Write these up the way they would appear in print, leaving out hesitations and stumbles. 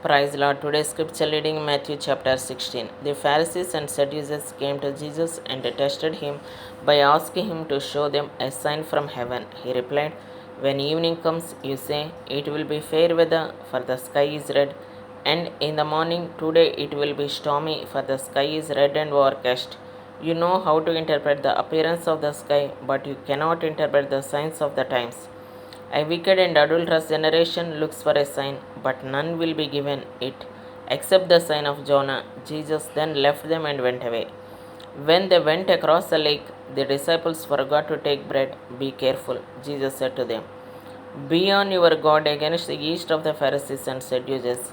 Praise Lord. Today's scripture reading Matthew chapter 16. The Pharisees and Sadducees came to Jesus and tested him by asking him to show them a sign from heaven. He replied, when evening comes, you say, it will be fair weather, for the sky is red, and in the morning, today it will be stormy, for the sky is red and overcast. You know how to interpret the appearance of the sky, but you cannot interpret the signs of the times. A wicked and adulterous generation looks for a sign, but none will be given it except the sign of Jonah. Jesus then left them and went away. When they went across the lake, the disciples forgot to take bread. Be careful, Jesus said to them. Be on your guard against the yeast of the Pharisees and Sadducees.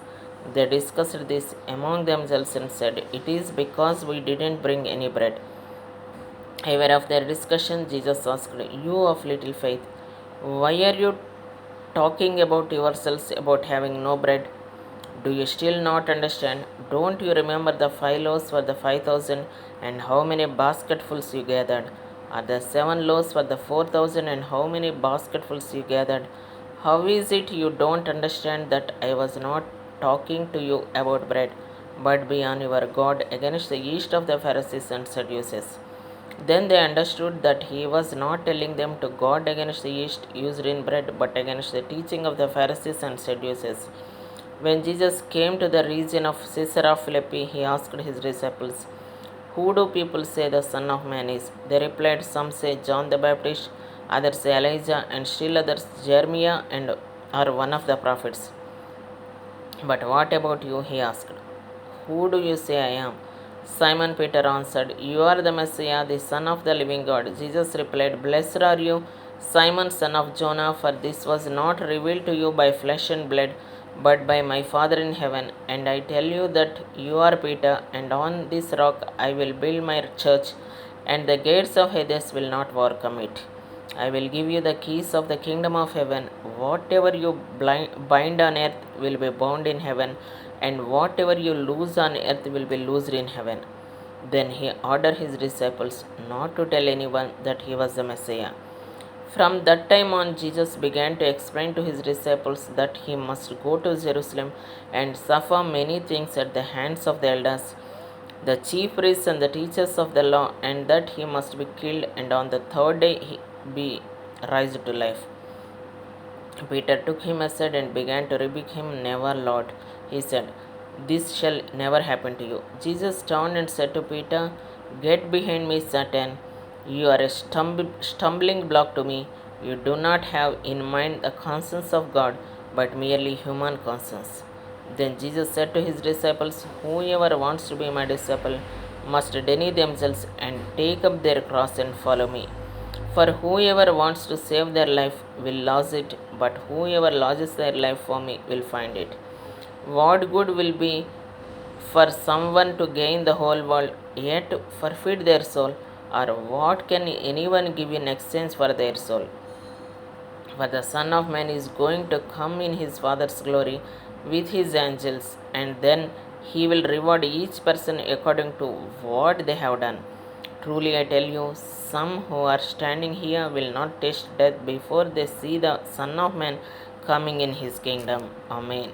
They discussed this among themselves and said, it is because we didn't bring any bread. Aware of their discussion, Jesus asked, you of little faith, why are you talking about yourselves about having no bread? Do you still not understand? Don't you remember the 5 loaves for the 5,000 and how many basketfuls you gathered? Or the 7 loaves for the 4,000 and how many basketfuls you gathered? How is it you don't understand that I was not talking to you about bread, but be on your guard against the yeast of the Pharisees and Sadducees? Then they understood that he was not telling them to guard against the yeast used in bread, but against the teaching of the Pharisees and Sadducees. When Jesus came to the region of Caesarea Philippi, he asked his disciples, who do people say the Son of Man is? They replied, some say John the Baptist, others say Elijah, and still others Jeremiah and or one of the prophets. But what about you? He asked. Who do you say I am? Simon Peter answered, you are the Messiah, the Son of the living God. Jesus replied, blessed are you, Simon, son of Jonah, for this was not revealed to you by flesh and blood, but by my Father in heaven. And I tell you that you are Peter, and on this rock I will build my church, and the gates of Hades will not overcome it. I will give you the keys of the kingdom of heaven. Whatever you bind on earth will be bound in heaven, and whatever you loose on earth will be loosed in heaven. Then he ordered his disciples not to tell anyone that he was the Messiah. From that time on, Jesus began to explain to his disciples that he must go to Jerusalem and suffer many things at the hands of the elders, the chief priests, and the teachers of the law, and that he must be killed, and on the third day he be raised to life. Peter took him aside and began to rebuke him. Never, Lord, he said, this shall never happen to you. Jesus turned and said to Peter, get behind me, Satan. You are a stumbling block to me. You do not have in mind the conscience of God, but merely human conscience. Then Jesus said to his disciples, whoever wants to be my disciple must deny themselves and take up their cross and follow me. For whoever wants to save their life will lose it, but whoever loses their life for me will find it. What good will be for someone to gain the whole world yet forfeit their soul? Or what can anyone give in exchange for their soul? For the Son of Man is going to come in his Father's glory with his angels, and then he will reward each person according to what they have done. Truly I tell you, some who are standing here will not taste death before they see the Son of Man coming in his kingdom. Amen.